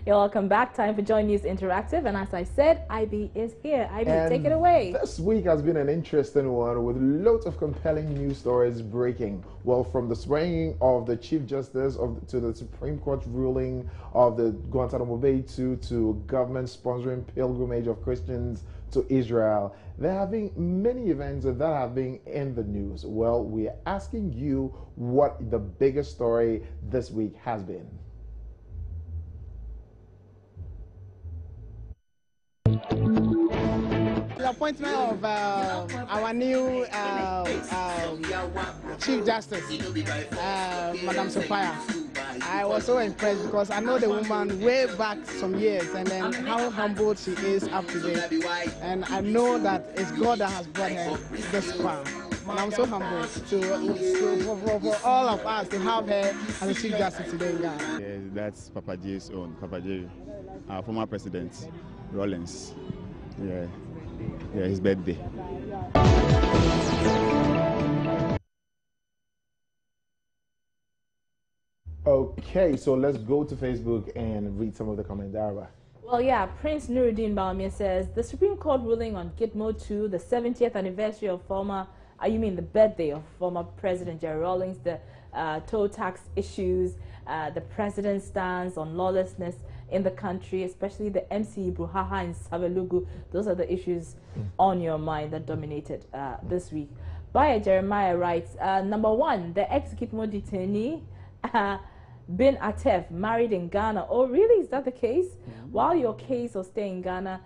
You're welcome back. Time for Joy News Interactive. And as I said, Ivy is here. Ivy, take it away. This week has been an interesting one with loads of compelling news stories breaking. Well, from the swearing of the Chief Justice to the Supreme Court ruling of the Guantanamo Bay II to government sponsoring pilgrimage of Christians to Israel. There have been many events that have been in the news. Well, we're asking you what the biggest story this week has been. The appointment of our new Chief Justice, Madam Sophia. I was so impressed because I know the woman way back some years and then how humble she is up to date. And I know that it's God that has brought her this far. And I'm so humbled for all of us to have her as a Chief Justice today in Ghana. Yeah, that's Papa J's own, Papa J, our former president, Rawlings. Yeah, his birthday. Okay, so let's go to Facebook and read some of the comments. Darba. Well, yeah, Prince Nuruddin Baumia says, the Supreme Court ruling on Gitmo 2, the 70th anniversary of the birthday of former President Jerry Rawlings, the toll tax issues, the president's stance on lawlessness in the country, especially the MC Bruhaha and Savelugu. Those are the issues on your mind that dominated this week. Baya Jeremiah writes, number one, the ex-Gitmo detainee, Bin Atef, married in Ghana. Oh, really? Is that the case? While your case of staying in Ghana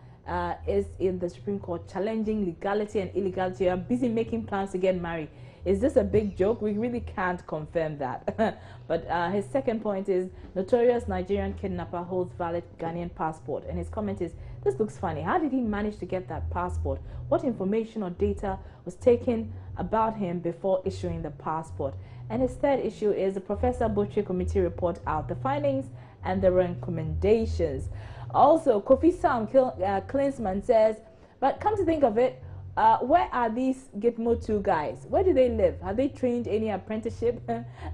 is in the Supreme Court challenging legality and illegality, you are busy making plans to get married. Is this a big joke? We really can't confirm that. But his second point is, notorious Nigerian kidnapper holds valid Ghanaian passport. And his comment is, this looks funny. How did he manage to get that passport? What information or data was taken about him before issuing the passport? And his third issue is the Professor Butchie Committee report out, the findings and the recommendations. Also, Kofi Sam Klinsman says, but come to think of it, where are these Gitmo 2 guys? Where do they live? Have they trained any apprenticeship?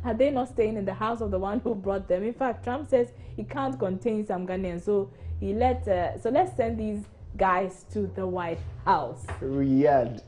Are they not staying in the house of the one who brought them? In fact, Trump says he can't contain some Ghanaians, so let's send these guys to the White House. Riyadh.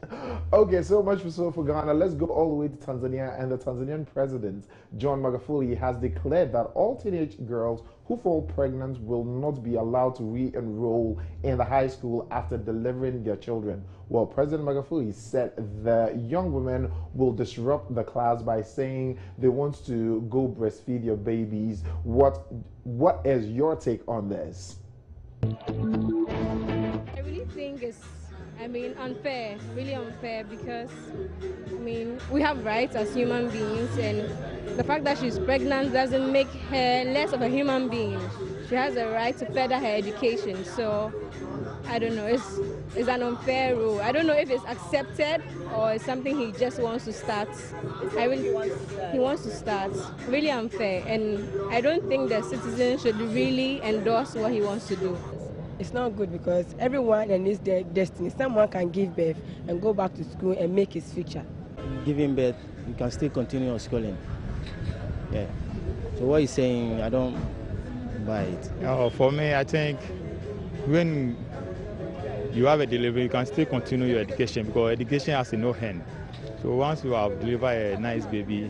Okay, so much for Ghana. Let's go all the way to Tanzania, and the Tanzanian president, John Magufuli, has declared that all teenage girls who fall pregnant will not be allowed to re-enroll in the high school after delivering their children. Well, President Magufuli said the young women will disrupt the class by saying they want to go breastfeed your babies. What is your take on this? I really think it's, unfair, really unfair, because, we have rights as human beings, and the fact that she's pregnant doesn't make her less of a human being. She has a right to further her education, so I don't know, it's an unfair rule. I don't know if it's accepted or it's something he just wants to start. He wants to start. Really unfair, and I don't think the citizens should really endorse what he wants to do. It's not good because everyone needs their destiny. Someone can give birth and go back to school and make his future. Giving birth, you can still continue your schooling. Yeah. So what he's saying, I don't buy it. For me, I think when you have a delivery, you can still continue your education because education has no end. So once you have delivered a nice baby,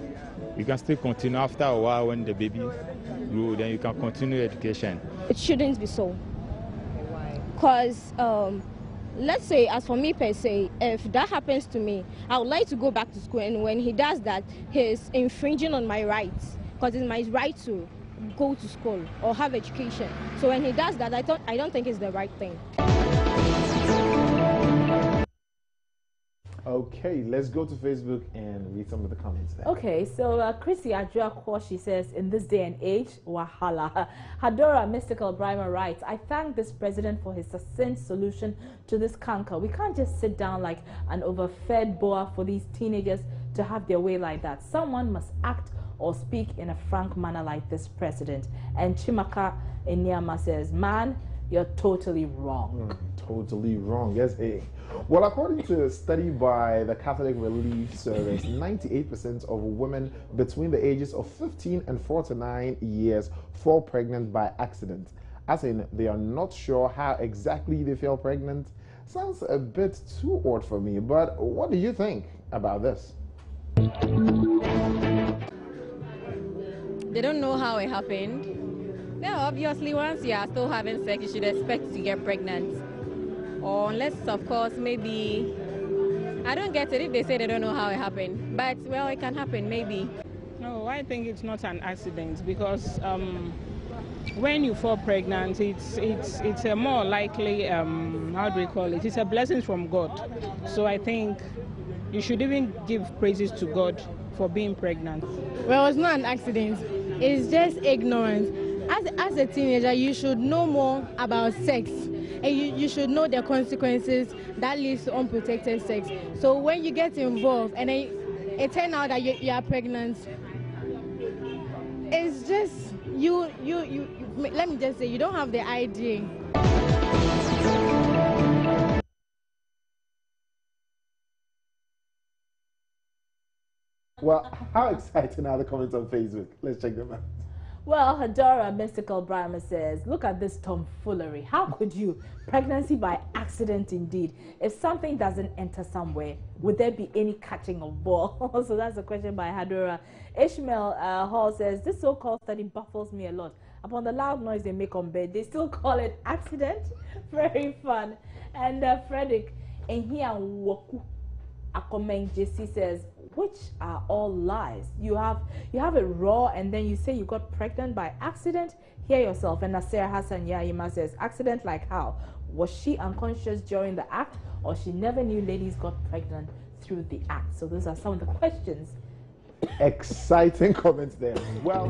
you can still continue. After a while, when the baby grows, then you can continue your education. It shouldn't be so. Because let's say, as for me per se, if that happens to me, I would like to go back to school, and when he does that, he's infringing on my rights, because it's my right to go to school or have education. So when he does that, I don't think it's the right thing. Okay, let's go to Facebook and read some of the comments there. Okay, so Chrissy Adjua, she says, in this day and age, wahala. Hadora Mystical Brahma writes, I thank this president for his succinct solution to this canker. We can't just sit down like an overfed boa for these teenagers to have their way like that. Someone must act or speak in a frank manner like this president. And Chimaka Enyama says, man, you're totally wrong. Totally wrong. Yes, well, according to a study by the Catholic Relief Service, 98% of women between the ages of 15 and 49 years fall pregnant by accident. as in they are not sure how exactly they fell pregnant. Sounds a bit too odd for me, but what do you think about this? They don't know how it happened. Yeah, obviously, once you are still having sex, you should expect to get pregnant. Or unless, of course, maybe, I don't get it if they say they don't know how it happened. But, well, it can happen, maybe. No, I think it's not an accident because when you fall pregnant, it's a more likely, how do we call it? It's a blessing from God. So I think you should even give praises to God for being pregnant. Well, it's not an accident. It's just ignorance. As a teenager, you should know more about sex. And you should know the consequences that leads to unprotected sex. So when you get involved and then it turns out that you are pregnant, it's just, you let me just say, you don't have the idea. Well, how exciting are the comments on Facebook? Let's check them out. Well, Hadora Mystical Brahma says, look at this tomfoolery. How could you? Pregnancy by accident indeed. If something doesn't enter somewhere, would there be any catching of ball? So that's a question by Hadora. Ishmael Hall says, this so-called study baffles me a lot. Upon the loud noise they make on bed, they still call it accident? Very fun. And Frederick Enhianwoku Akomeng JC says, which are all lies. You have it raw and then you say you got pregnant by accident. Hear yourself. And Nasir Hassan Yaima says, accident like how? Was she unconscious during the act, or she never knew ladies got pregnant through the act? So those are some of the questions. Exciting comments there. Well.